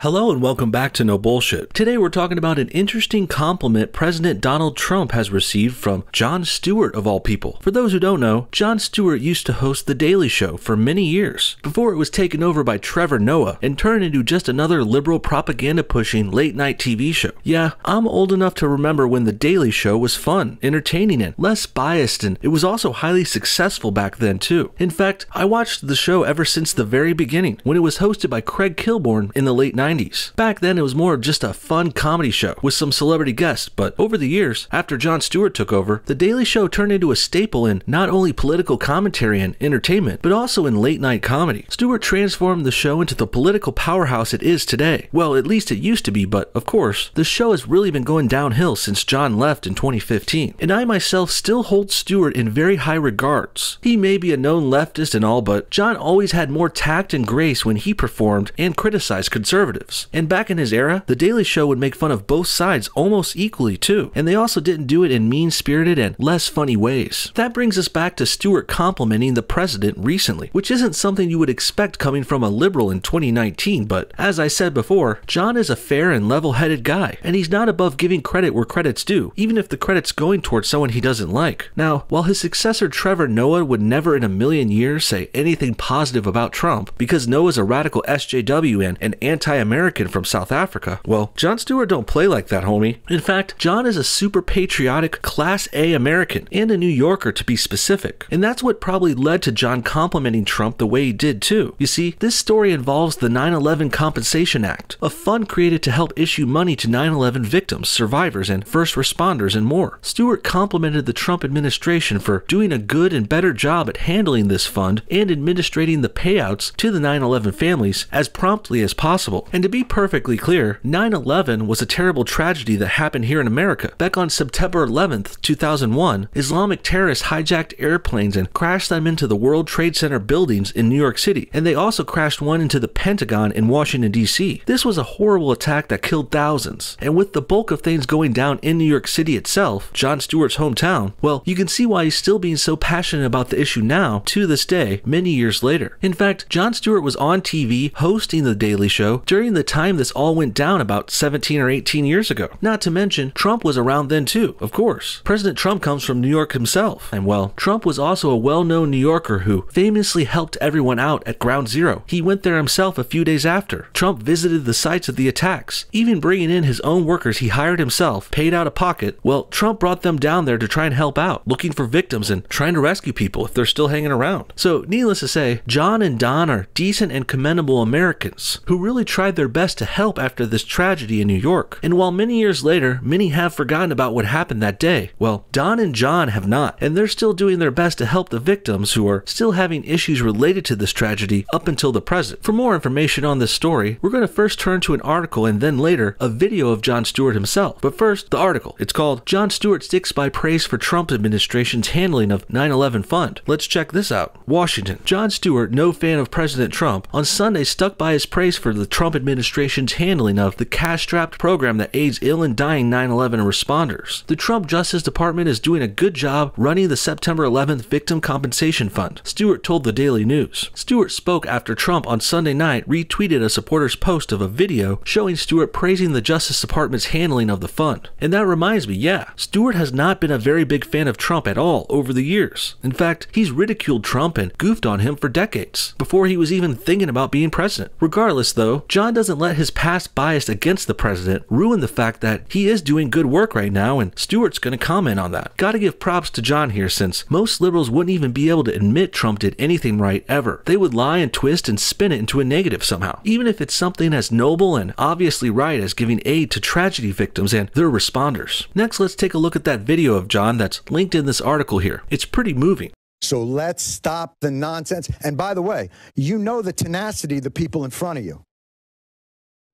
Hello and welcome back to No Bullshit. Today we're talking about an interesting compliment President Donald Trump has received from Jon Stewart of all people. For those who don't know, Jon Stewart used to host The Daily Show for many years, before it was taken over by Trevor Noah and turned into just another liberal propaganda-pushing late-night TV show. Yeah, I'm old enough to remember when The Daily Show was fun, entertaining, and less biased, and it was also highly successful back then too. In fact, I watched the show ever since the very beginning, when it was hosted by Craig Kilborn in the late 90s. Back then, it was more of just a fun comedy show with some celebrity guests, but over the years, after Jon Stewart took over, The Daily Show turned into a staple in not only political commentary and entertainment, but also in late-night comedy. Stewart transformed the show into the political powerhouse it is today. Well, at least it used to be, but of course, the show has really been going downhill since Jon left in 2015, and I myself still hold Stewart in very high regards. He may be a known leftist and all, but Jon always had more tact and grace when he performed and criticized conservatives. And back in his era, The Daily Show would make fun of both sides almost equally too, and they also didn't do it in mean-spirited and less funny ways. That brings us back to Stewart complimenting the president recently, which isn't something you would expect coming from a liberal in 2019, but as I said before, Jon is a fair and level-headed guy, and he's not above giving credit where credit's due, even if the credit's going towards someone he doesn't like. Now, while his successor Trevor Noah would never in a million years say anything positive about Trump, because Noah's a radical SJW and an anti-American from South Africa, well, Jon Stewart don't play like that, homie. In fact, Jon is a super patriotic, Class A American, and a New Yorker to be specific. And that's what probably led to Jon complimenting Trump the way he did too. You see, this story involves the 9/11 Compensation Act, a fund created to help issue money to 9/11 victims, survivors, and first responders and more. Stewart complimented the Trump administration for doing a good and better job at handling this fund and administrating the payouts to the 9/11 families as promptly as possible. And to be perfectly clear, 9/11 was a terrible tragedy that happened here in America. Back on September 11th, 2001, Islamic terrorists hijacked airplanes and crashed them into the World Trade Center buildings in New York City, and they also crashed one into the Pentagon in Washington, D.C. This was a horrible attack that killed thousands, and with the bulk of things going down in New York City itself, Jon Stewart's hometown, well, you can see why he's still being so passionate about the issue now, to this day, many years later. In fact, Jon Stewart was on TV hosting The Daily Show during the time this all went down about 17 or 18 years ago. Not to mention, Trump was around then too, of course. President Trump comes from New York himself, and well, Trump was also a well-known New Yorker who famously helped everyone out at Ground Zero. He went there himself a few days after. Trump visited the sites of the attacks, even bringing in his own workers he hired himself, paid out of pocket. Well, Trump brought them down there to try and help out, looking for victims and trying to rescue people if they're still hanging around. So, needless to say, Jon and Don are decent and commendable Americans who really tried their best to help after this tragedy in New York. And while many years later, many have forgotten about what happened that day, well, Don and Jon have not, and they're still doing their best to help the victims who are still having issues related to this tragedy up until the present. For more information on this story, we're going to first turn to an article and then later a video of Jon Stewart himself. But first, the article. It's called Jon Stewart Sticks by Praise for Trump Administration's Handling of 9/11 Fund. Let's check this out. Washington. Jon Stewart, no fan of President Trump, on Sunday stuck by his praise for the Trump administration's handling of the cash-strapped program that aids ill and dying 9/11 responders. The Trump Justice Department is doing a good job running the September 11th Victim Compensation Fund, Stewart told the Daily News. Stewart spoke after Trump on Sunday night retweeted a supporter's post of a video showing Stewart praising the Justice Department's handling of the fund. And that reminds me, yeah, Stewart has not been a very big fan of Trump at all over the years. In fact, he's ridiculed Trump and goofed on him for decades, before he was even thinking about being president. Regardless though, Jon doesn't let his past bias against the president ruin the fact that he is doing good work right now, and Stewart's gonna comment on that. Gotta give props to Jon here, since most liberals wouldn't even be able to admit Trump did anything right ever. They would lie and twist and spin it into a negative somehow, even if it's something as noble and obviously right as giving aid to tragedy victims and their responders. Next, let's take a look at that video of Jon that's linked in this article here. It's pretty moving. So let's stop the nonsense. And by the way, you know the tenacity of the people in front of you.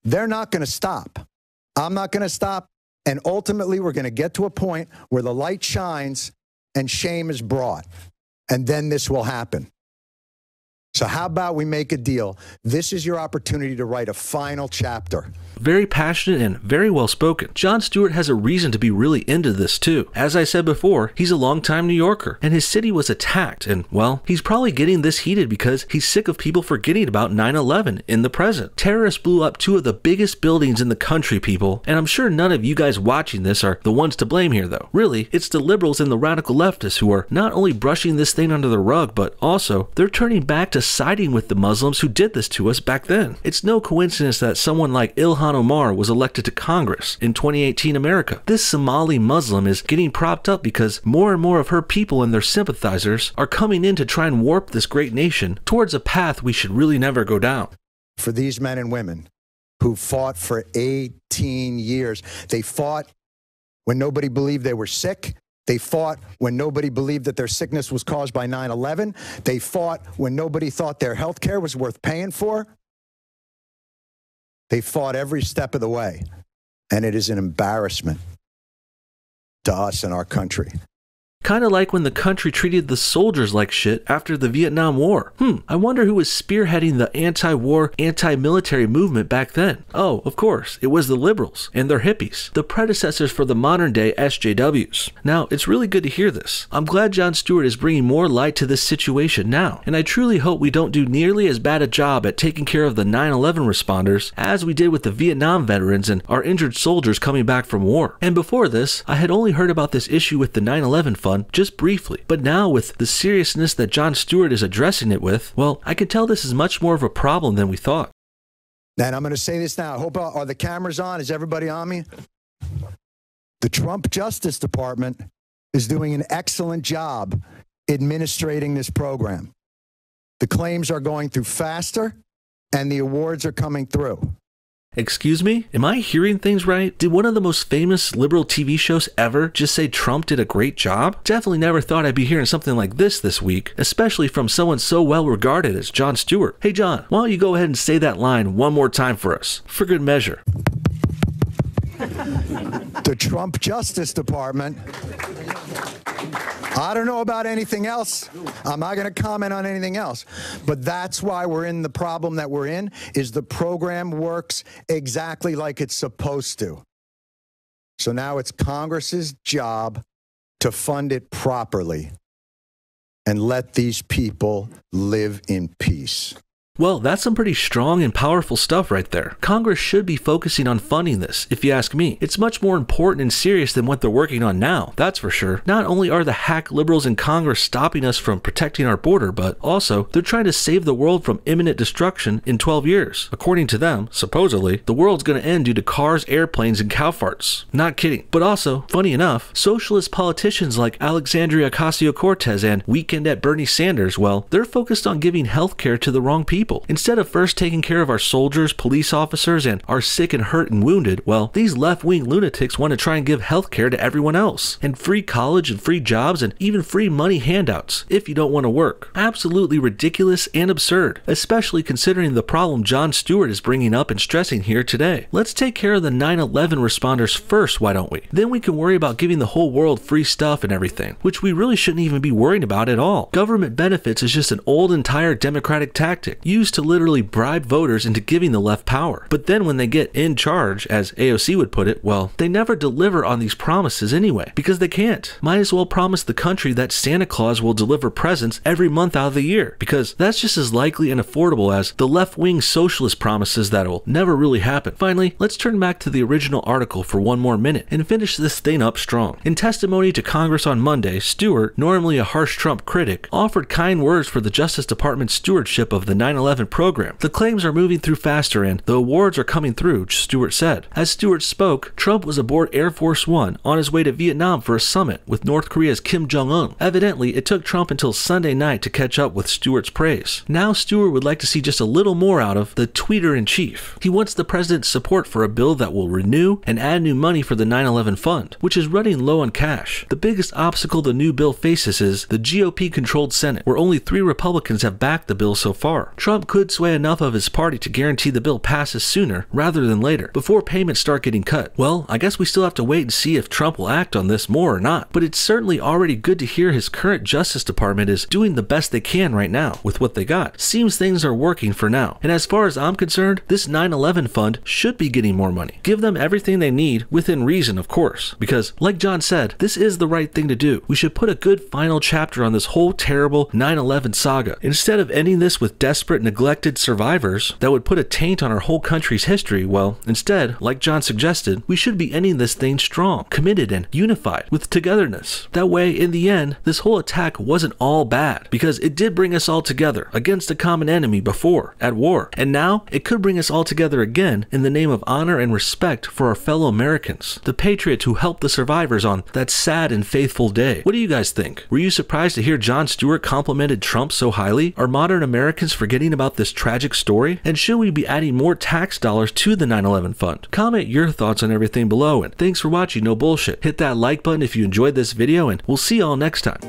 They're not going to stop. I'm not going to stop. And ultimately, we're going to get to a point where the light shines and shame is brought. And then this will happen. So how about we make a deal? This is your opportunity to write a final chapter. very passionate and very well spoken. Jon Stewart has a reason to be really into this too. As I said before, he's a longtime New Yorker, and his city was attacked, and well, he's probably getting this heated because he's sick of people forgetting about 9/11 in the present. Terrorists blew up two of the biggest buildings in the country, people, and I'm sure none of you guys watching this are the ones to blame here though. Really, it's the liberals and the radical leftists who are not only brushing this thing under the rug, but also they're turning back to siding with the Muslims who did this to us back then. It's no coincidence that someone like Ilhan Omar was elected to Congress in 2018 America. This Somali Muslim is getting propped up because more and more of her people and their sympathizers are coming in to try and warp this great nation towards a path we should really never go down. For these men and women who fought for 18 years, they fought when nobody believed they were sick. They fought when nobody believed that their sickness was caused by 9/11. They fought when nobody thought their health care was worth paying for. They fought every step of the way. And it is an embarrassment to us and our country. Kinda like when the country treated the soldiers like shit after the Vietnam War. I wonder who was spearheading the anti-war, anti-military movement back then. Oh, of course, it was the liberals and their hippies, the predecessors for the modern-day SJWs. Now, it's really good to hear this. I'm glad Jon Stewart is bringing more light to this situation now, and I truly hope we don't do nearly as bad a job at taking care of the 9/11 responders as we did with the Vietnam veterans and our injured soldiers coming back from war. And before this, I had only heard about this issue with the 9/11 fund just briefly, but now with the seriousness that Jon Stewart is addressing it with, well, I can tell this is much more of a problem than we thought. And I'm going to say this now. I hope, are the cameras on? Is everybody on me? The Trump Justice Department is doing an excellent job administrating this program. The claims are going through faster, and the awards are coming through. Excuse me? Am I hearing things right? Did one of the most famous liberal TV shows ever just say Trump did a great job? Definitely never thought I'd be hearing something like this week, especially from someone so well regarded as Jon Stewart. Hey Jon, why don't you go ahead and say that line one more time for us, for good measure. The Trump Justice Department. I don't know about anything else. I'm not going to comment on anything else. But that's why we're in the problem that we're in, is the program works exactly like it's supposed to. So now it's Congress's job to fund it properly and let these people live in peace. Well, that's some pretty strong and powerful stuff right there. Congress should be focusing on funding this, if you ask me. It's much more important and serious than what they're working on now, that's for sure. Not only are the hack liberals in Congress stopping us from protecting our border, but also they're trying to save the world from imminent destruction in 12 years. According to them, supposedly, the world's gonna end due to cars, airplanes, and cow farts. Not kidding. But also, funny enough, socialist politicians like Alexandria Ocasio-Cortez and Weekend at Bernie Sanders, well, they're focused on giving healthcare to the wrong people. Instead of first taking care of our soldiers, police officers, and our sick and hurt and wounded, well, these left-wing lunatics want to try and give healthcare to everyone else, and free college and free jobs and even free money handouts if you don't want to work. Absolutely ridiculous and absurd, especially considering the problem Jon Stewart is bringing up and stressing here today. Let's take care of the 9/11 responders first, why don't we? Then we can worry about giving the whole world free stuff and everything, which we really shouldn't even be worrying about at all. Government benefits is just an old and tired democratic tactic used to literally bribe voters into giving the left power. But then when they get in charge, as AOC would put it, well, they never deliver on these promises anyway, because they can't. Might as well promise the country that Santa Claus will deliver presents every month out of the year, because that's just as likely and affordable as the left-wing socialist promises that will never really happen. Finally, let's turn back to the original article for one more minute and finish this thing up strong. In testimony to Congress on Monday, Stewart, normally a harsh Trump critic, offered kind words for the Justice Department's stewardship of the 9/11 program. The claims are moving through faster and the awards are coming through, Stewart said. As Stewart spoke, Trump was aboard Air Force One on his way to Vietnam for a summit with North Korea's Kim Jong-un. Evidently, it took Trump until Sunday night to catch up with Stewart's praise. Now Stewart would like to see just a little more out of the tweeter-in-chief. He wants the president's support for a bill that will renew and add new money for the 9/11 fund, which is running low on cash. The biggest obstacle the new bill faces is the GOP-controlled Senate, where only 3 Republicans have backed the bill so far. Trump Trump could sway enough of his party to guarantee the bill passes sooner rather than later, before payments start getting cut. Well, I guess we still have to wait and see if Trump will act on this more or not, but it's certainly already good to hear his current Justice Department is doing the best they can right now with what they got. Seems things are working for now, and as far as I'm concerned, this 9/11 fund should be getting more money. Give them everything they need, within reason of course, because like John said, this is the right thing to do. We should put a good final chapter on this whole terrible 9/11 saga. Instead of ending this with desperate, neglected survivors that would put a taint on our whole country's history, well, instead, like John suggested, we should be ending this thing strong, committed, and unified, with togetherness. That way, in the end, this whole attack wasn't all bad, because it did bring us all together against a common enemy before, at war, and now it could bring us all together again in the name of honor and respect for our fellow Americans, the patriots who helped the survivors on that sad and faithful day. What do you guys think? Were you surprised to hear Jon Stewart complimented Trump so highly? Are modern Americans forgetting about this tragic story? And should we be adding more tax dollars to the 9/11 fund? Comment your thoughts on everything below, and thanks for watching No Bullshit. Hit that like button if you enjoyed this video, and we'll see y'all next time.